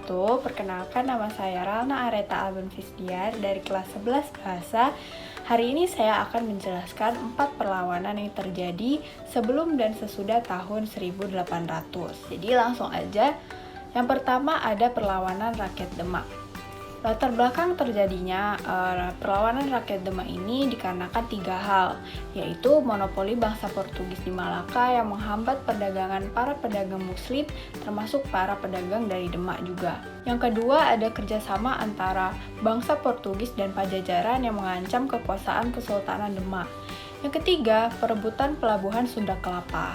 wabarakatuh. Perkenalkan, nama saya Ralna Areta Alben Fisdiar dari kelas 11 Bahasa. Hari ini saya akan menjelaskan 4 perlawanan yang terjadi sebelum dan sesudah tahun 1800. Jadi langsung aja. Yang pertama ada perlawanan rakyat Demak. Latar belakang terjadinya perlawanan rakyat Demak ini dikarenakan 3 hal, yaitu monopoli bangsa Portugis di Malaka yang menghambat perdagangan para pedagang muslim, termasuk para pedagang dari Demak juga. Yang kedua ada kerjasama antara bangsa Portugis dan Pajajaran yang mengancam kekuasaan Kesultanan Demak. Yang ketiga, perebutan pelabuhan Sunda Kelapa.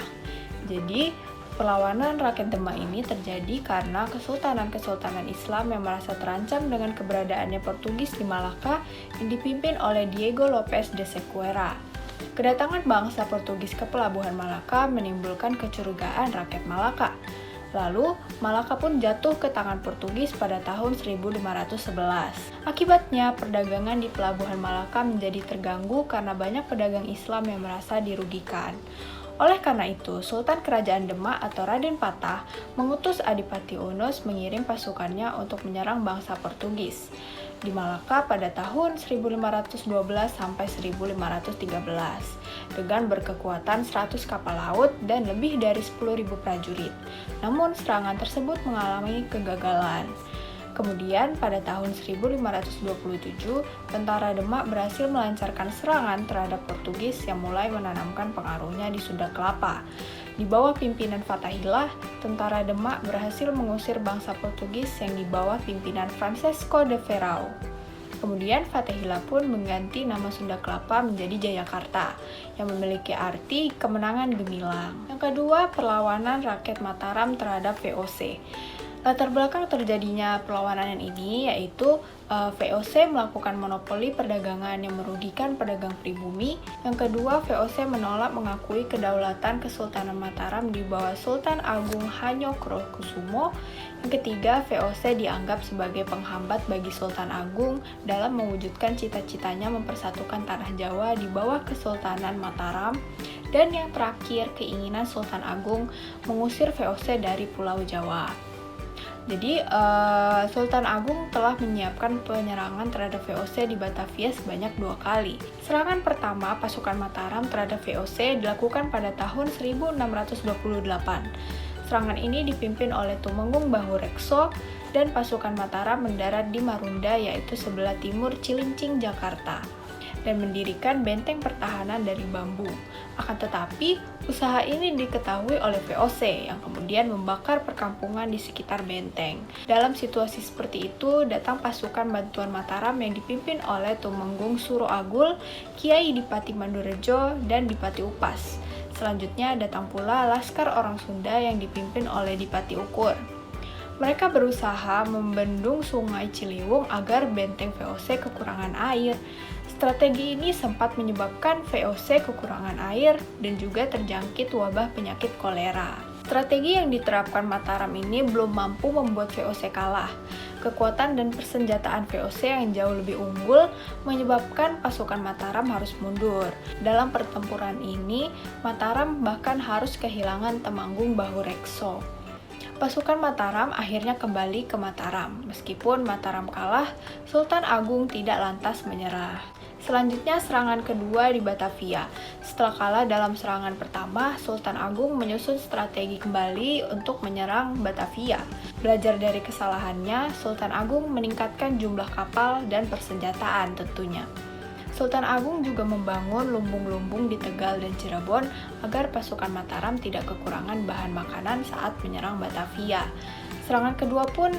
Jadi, perlawanan rakyat Demak ini terjadi karena kesultanan-kesultanan Islam yang merasa terancam dengan keberadaannya Portugis di Malaka yang dipimpin oleh Diego Lopes de Sequeira. Kedatangan bangsa Portugis ke pelabuhan Malaka menimbulkan kecurigaan rakyat Malaka. Lalu, Malaka pun jatuh ke tangan Portugis pada tahun 1511. Akibatnya, perdagangan di pelabuhan Malaka menjadi terganggu karena banyak pedagang Islam yang merasa dirugikan. Oleh karena itu, Sultan Kerajaan Demak atau Raden Patah mengutus Adipati Unus mengirim pasukannya untuk menyerang bangsa Portugis di Malaka pada tahun 1512 sampai 1513 dengan berkekuatan 100 kapal laut dan lebih dari 10.000 prajurit. Namun serangan tersebut mengalami kegagalan. Kemudian pada tahun 1527, tentara Demak berhasil melancarkan serangan terhadap Portugis yang mulai menanamkan pengaruhnya di Sunda Kelapa. Di bawah pimpinan Fatahillah, tentara Demak berhasil mengusir bangsa Portugis yang di bawah pimpinan Francisco de Ferrao. Kemudian Fatahillah pun mengganti nama Sunda Kelapa menjadi Jayakarta, yang memiliki arti kemenangan gemilang. Yang kedua, perlawanan rakyat Mataram terhadap VOC. Latar belakang terjadinya perlawanan ini yaitu VOC melakukan monopoli perdagangan yang merugikan pedagang pribumi. Yang kedua, VOC menolak mengakui kedaulatan Kesultanan Mataram di bawah Sultan Agung Hanyokrokusumo. Yang ketiga, VOC dianggap sebagai penghambat bagi Sultan Agung dalam mewujudkan cita-citanya mempersatukan tanah Jawa di bawah Kesultanan Mataram. Dan yang terakhir, keinginan Sultan Agung mengusir VOC dari Pulau Jawa. Jadi, Sultan Agung telah menyiapkan penyerangan terhadap VOC di Batavia sebanyak 2 kali. Serangan pertama pasukan Mataram terhadap VOC dilakukan pada tahun 1628. Serangan ini dipimpin oleh Tumenggung Bahurekso dan pasukan Mataram mendarat di Marunda, yaitu sebelah timur Cilincing, Jakarta, dan mendirikan benteng pertahanan dari bambu. Akan tetapi, usaha ini diketahui oleh VOC yang kemudian membakar perkampungan di sekitar benteng. Dalam situasi seperti itu, datang pasukan bantuan Mataram yang dipimpin oleh Tumenggung Suroagul, Kiai Dipati Mandurejo, dan Dipati Upas. Selanjutnya datang pula laskar orang Sunda yang dipimpin oleh Dipati Ukur. Mereka berusaha membendung sungai Ciliwung agar benteng VOC kekurangan air. Strategi ini sempat menyebabkan VOC kekurangan air dan juga terjangkit wabah penyakit kolera. Strategi yang diterapkan Mataram ini belum mampu membuat VOC kalah. Kekuatan dan persenjataan VOC yang jauh lebih unggul menyebabkan pasukan Mataram harus mundur. Dalam pertempuran ini, Mataram bahkan harus kehilangan Temanggung Bahurekso. Pasukan Mataram akhirnya kembali ke Mataram. Meskipun Mataram kalah, Sultan Agung tidak lantas menyerah. Selanjutnya, serangan kedua di Batavia. Setelah kalah dalam serangan pertama, Sultan Agung menyusun strategi kembali untuk menyerang Batavia. Belajar dari kesalahannya, Sultan Agung meningkatkan jumlah kapal dan persenjataan tentunya. Sultan Agung juga membangun lumbung-lumbung di Tegal dan Cirebon agar pasukan Mataram tidak kekurangan bahan makanan saat menyerang Batavia. Serangan kedua pun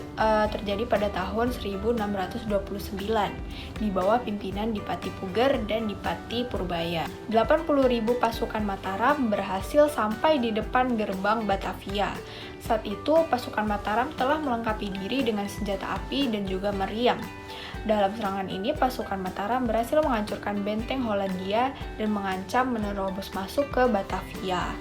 terjadi pada tahun 1629 di bawah pimpinan Dipati Puger dan Dipati Purbaya. 80.000 pasukan Mataram berhasil sampai di depan gerbang Batavia. Saat itu pasukan Mataram telah melengkapi diri dengan senjata api dan juga meriam. Dalam serangan ini, pasukan Mataram berhasil menghancurkan benteng Hollandia dan mengancam menerobos masuk ke Batavia.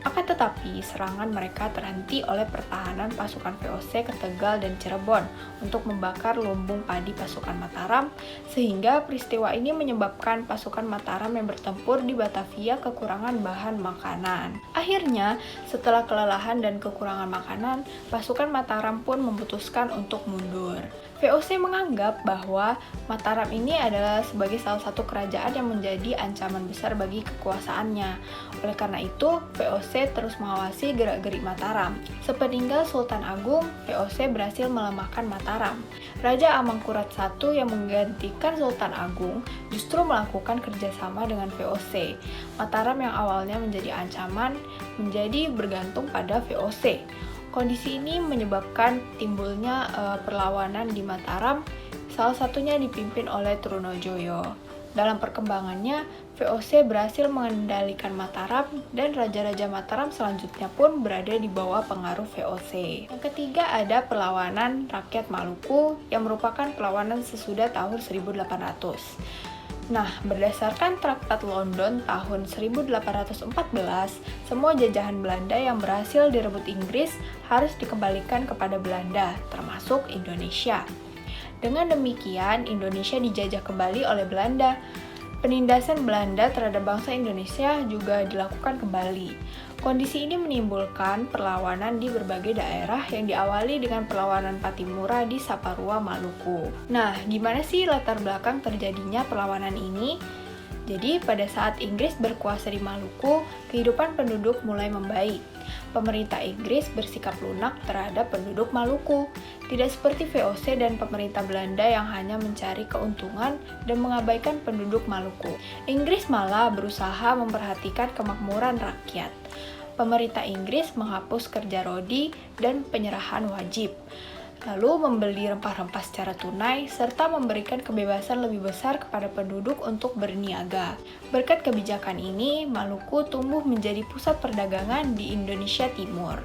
Akan tetapi, serangan mereka terhenti oleh pertahanan pasukan VOC ke Tegal dan Cirebon untuk membakar lumbung padi pasukan Mataram, sehingga peristiwa ini menyebabkan pasukan Mataram yang bertempur di Batavia kekurangan bahan makanan. Akhirnya, setelah kelelahan dan kekurangan makanan, pasukan Mataram pun memutuskan untuk mundur. VOC menganggap bahwa Mataram ini adalah sebagai salah satu kerajaan yang menjadi ancaman besar bagi kekuasaannya. Oleh karena itu, VOC terus mengawasi gerak-gerik Mataram. Sepeninggal Sultan Agung, VOC berhasil melemahkan Mataram. Raja Amangkurat I yang menggantikan Sultan Agung justru melakukan kerjasama dengan VOC. Mataram yang awalnya menjadi ancaman menjadi bergantung pada VOC. Kondisi ini menyebabkan timbulnya perlawanan di Mataram, salah satunya dipimpin oleh Trunojoyo. Dalam perkembangannya, VOC berhasil mengendalikan Mataram dan raja-raja Mataram selanjutnya pun berada di bawah pengaruh VOC. Yang ketiga ada perlawanan rakyat Maluku yang merupakan perlawanan sesudah tahun 1800. Nah, berdasarkan Traktat London tahun 1814, semua jajahan Belanda yang berhasil direbut Inggris harus dikembalikan kepada Belanda, termasuk Indonesia. Dengan demikian, Indonesia dijajah kembali oleh Belanda. Penindasan Belanda terhadap bangsa Indonesia juga dilakukan kembali. Kondisi ini menimbulkan perlawanan di berbagai daerah yang diawali dengan perlawanan Patimura di Saparua, Maluku. Nah, gimana sih latar belakang terjadinya perlawanan ini? Jadi, pada saat Inggris berkuasa di Maluku, kehidupan penduduk mulai membaik. Pemerintah Inggris bersikap lunak terhadap penduduk Maluku, tidak seperti VOC dan pemerintah Belanda yang hanya mencari keuntungan dan mengabaikan penduduk Maluku. Inggris malah berusaha memperhatikan kemakmuran rakyat. Pemerintah Inggris menghapus kerja rodi dan penyerahan wajib, lalu membeli rempah-rempah secara tunai, serta memberikan kebebasan lebih besar kepada penduduk untuk berniaga. Berkat kebijakan ini, Maluku tumbuh menjadi pusat perdagangan di Indonesia Timur.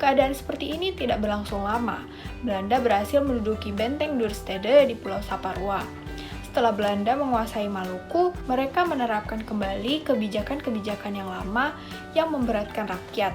Keadaan seperti ini tidak berlangsung lama. Belanda berhasil menduduki benteng Duurstede di Pulau Saparua. Setelah Belanda menguasai Maluku, mereka menerapkan kembali kebijakan-kebijakan yang lama yang memberatkan rakyat.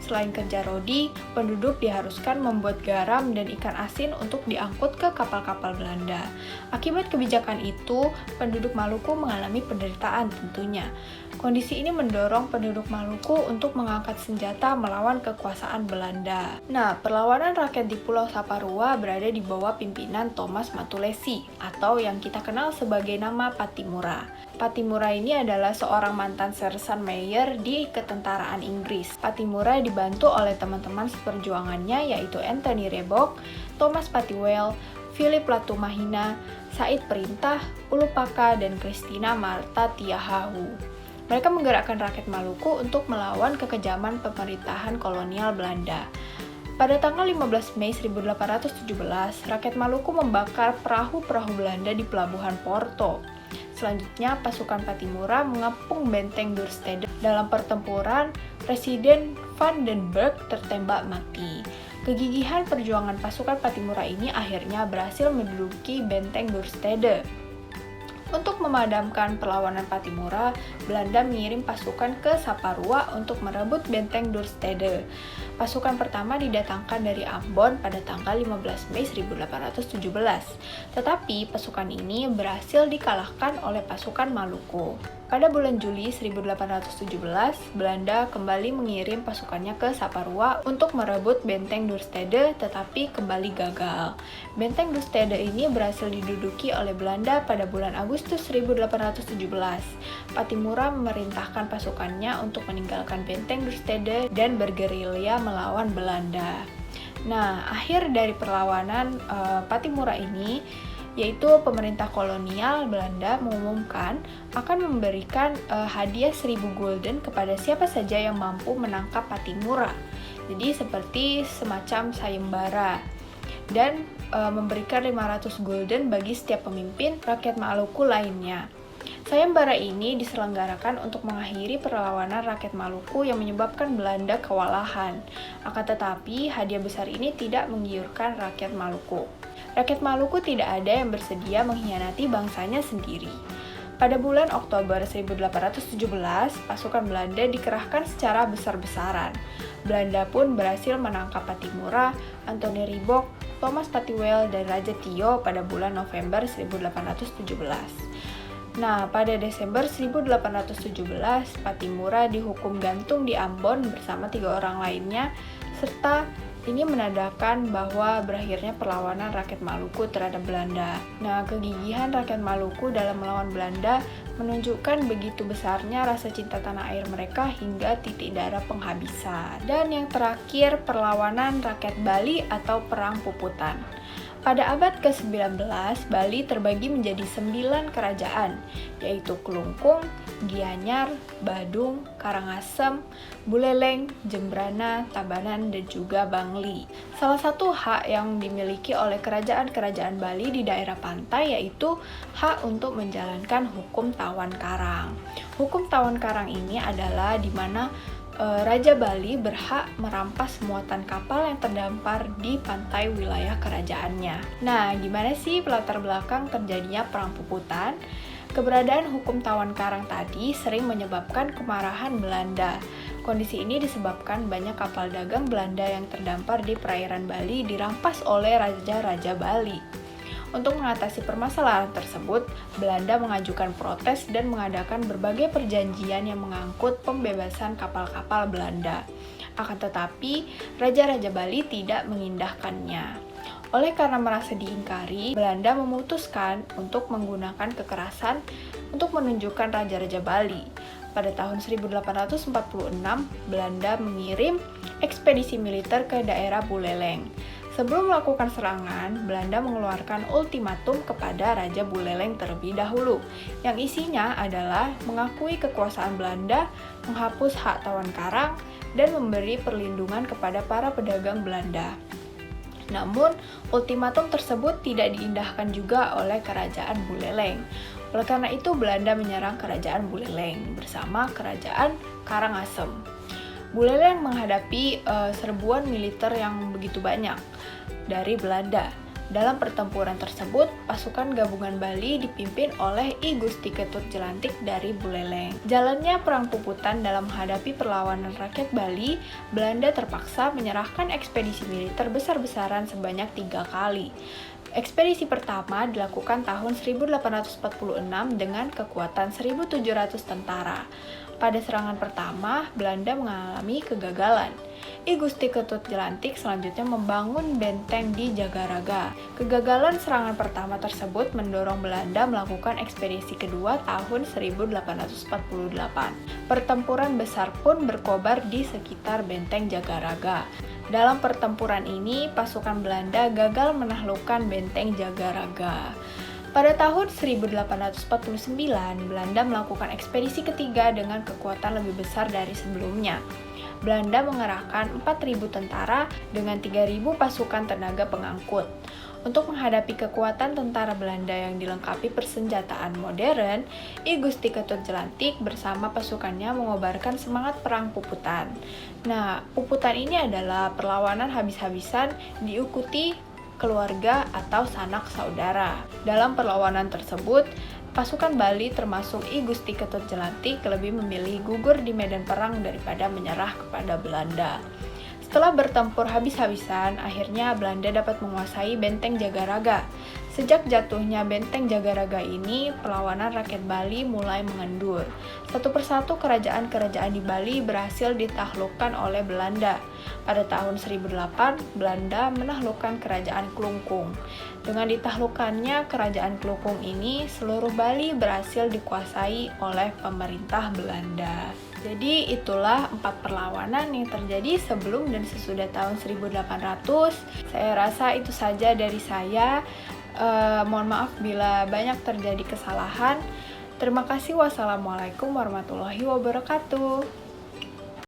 Selain kerja rodi, penduduk diharuskan membuat garam dan ikan asin untuk diangkut ke kapal-kapal Belanda. Akibat kebijakan itu, penduduk Maluku mengalami penderitaan tentunya. Kondisi ini mendorong penduduk Maluku untuk mengangkat senjata melawan kekuasaan Belanda. Nah, perlawanan rakyat di Pulau Saparua berada di bawah pimpinan Thomas Matulesi, atau yang kita kenal sebagai nama Patimura. Patimura ini adalah seorang mantan sersan mayor di ketentaraan Inggris. Patimura dibantu oleh teman-teman seperjuangannya yaitu Anthony Rebok, Thomas Patiwell, Philip Latumahina, Said Perintah, Ulupaka, dan Christina Marta Tiahahu. Mereka menggerakkan rakyat Maluku untuk melawan kekejaman pemerintahan kolonial Belanda. Pada tanggal 15 Mei 1817, rakyat Maluku membakar perahu-perahu Belanda di pelabuhan Porto. Selanjutnya, pasukan Patimura mengepung benteng Duurstede. Dalam pertempuran, Presiden Van den Berg tertembak mati. Kegigihan perjuangan pasukan Patimura ini akhirnya berhasil menduduki benteng Duurstede. Untuk memadamkan perlawanan Patimura, Belanda mengirim pasukan ke Saparua untuk merebut benteng Duurstede. Pasukan pertama didatangkan dari Ambon pada tanggal 15 Mei 1817. Tetapi pasukan ini berhasil dikalahkan oleh pasukan Maluku. Pada bulan Juli 1817, Belanda kembali mengirim pasukannya ke Saparua untuk merebut benteng Duurstede, tetapi kembali gagal. Benteng Duurstede ini berhasil diduduki oleh Belanda pada bulan Agustus 1817. Patimura memerintahkan pasukannya untuk meninggalkan benteng Duurstede dan bergerilya melawan Belanda. Nah, akhir dari perlawanan Patimura ini yaitu pemerintah kolonial Belanda mengumumkan akan memberikan hadiah 1000 gulden kepada siapa saja yang mampu menangkap Patimura. Jadi seperti semacam sayembara, dan memberikan 500 gulden bagi setiap pemimpin rakyat Maluku lainnya. Sayembara ini diselenggarakan untuk mengakhiri perlawanan rakyat Maluku yang menyebabkan Belanda kewalahan. Akan tetapi, hadiah besar ini tidak menggiurkan rakyat Maluku. Rakyat Maluku tidak ada yang bersedia mengkhianati bangsanya sendiri. Pada bulan Oktober 1817, pasukan Belanda dikerahkan secara besar-besaran. Belanda pun berhasil menangkap Pattimura, Anthony Ribot, Thomas Patiwell, dan Raja Tio pada bulan November 1817. Nah, pada Desember 1817, Pattimura dihukum gantung di Ambon bersama 3 orang lainnya, serta ini menandakan bahwa berakhirnya perlawanan rakyat Maluku terhadap Belanda. Nah, kegigihan rakyat Maluku dalam melawan Belanda menunjukkan begitu besarnya rasa cinta tanah air mereka hingga titik darah penghabisan. Dan yang terakhir, perlawanan rakyat Bali atau Perang Puputan. Pada abad ke-19, Bali terbagi menjadi 9 kerajaan, yaitu Kelungkung, Gianyar, Badung, Karangasem, Buleleng, Jembrana, Tabanan, dan juga Bangli. Salah satu hak yang dimiliki oleh kerajaan-kerajaan Bali di daerah pantai yaitu hak untuk menjalankan hukum tawan karang. Hukum tawan karang ini adalah di mana Raja Bali berhak merampas muatan kapal yang terdampar di pantai wilayah kerajaannya. Nah, gimana sih latar belakang terjadinya Perang Puputan? Keberadaan hukum tawan karang tadi sering menyebabkan kemarahan Belanda. Kondisi ini disebabkan banyak kapal dagang Belanda yang terdampar di perairan Bali dirampas oleh raja-raja Bali. Untuk mengatasi permasalahan tersebut, Belanda mengajukan protes dan mengadakan berbagai perjanjian yang mengangkut pembebasan kapal-kapal Belanda. Akan tetapi, raja-raja Bali tidak mengindahkannya. Oleh karena merasa diingkari, Belanda memutuskan untuk menggunakan kekerasan untuk menunjukkan raja-raja Bali. Pada tahun 1846, Belanda mengirim ekspedisi militer ke daerah Buleleng. Sebelum melakukan serangan, Belanda mengeluarkan ultimatum kepada Raja Buleleng terlebih dahulu, yang isinya adalah mengakui kekuasaan Belanda, menghapus hak tawan karang, dan memberi perlindungan kepada para pedagang Belanda. Namun, ultimatum tersebut tidak diindahkan juga oleh Kerajaan Buleleng. Oleh karena itu, Belanda menyerang Kerajaan Buleleng bersama Kerajaan Karangasem. Buleleng menghadapi serbuan militer yang begitu banyak dari Belanda. Dalam pertempuran tersebut, pasukan gabungan Bali dipimpin oleh I Gusti Ketut Jelantik dari Buleleng. Jalannya Perang Puputan dalam menghadapi perlawanan rakyat Bali, Belanda terpaksa menyerahkan ekspedisi militer besar-besaran sebanyak 3 kali. Ekspedisi pertama dilakukan tahun 1846 dengan kekuatan 1.700 tentara. Pada serangan pertama, Belanda mengalami kegagalan. I Gusti Ketut Jelantik selanjutnya membangun benteng di Jagaraga. Kegagalan serangan pertama tersebut mendorong Belanda melakukan ekspedisi kedua tahun 1848. Pertempuran besar pun berkobar di sekitar benteng Jagaraga. Dalam pertempuran ini, pasukan Belanda gagal menaklukkan benteng Jagaraga. Pada tahun 1849, Belanda melakukan ekspedisi ketiga dengan kekuatan lebih besar dari sebelumnya. Belanda mengerahkan 4.000 tentara dengan 3.000 pasukan tenaga pengangkut. Untuk menghadapi kekuatan tentara Belanda yang dilengkapi persenjataan modern, I Gusti Ketut Jelantik bersama pasukannya mengobarkan semangat Perang Puputan. Nah, Puputan ini adalah perlawanan habis-habisan diikuti keluarga atau sanak saudara. Dalam perlawanan tersebut, pasukan Bali termasuk I Gusti Ketut Jelantik lebih memilih gugur di medan perang daripada menyerah kepada Belanda. Setelah bertempur habis-habisan, akhirnya Belanda dapat menguasai benteng Jagaraga. Sejak jatuhnya benteng Jagaraga ini, perlawanan rakyat Bali mulai mengendur. Satu persatu kerajaan-kerajaan di Bali berhasil ditaklukkan oleh Belanda. Pada tahun 1008, Belanda menaklukkan kerajaan Kelungkung. Dengan ditaklukkannya kerajaan Kelungkung ini, seluruh Bali berhasil dikuasai oleh pemerintah Belanda. Jadi itulah 4 perlawanan yang terjadi sebelum dan sesudah tahun 1800. Saya rasa itu saja dari saya. Mohon maaf bila banyak terjadi kesalahan. Terima kasih. Wassalamualaikum warahmatullahi wabarakatuh.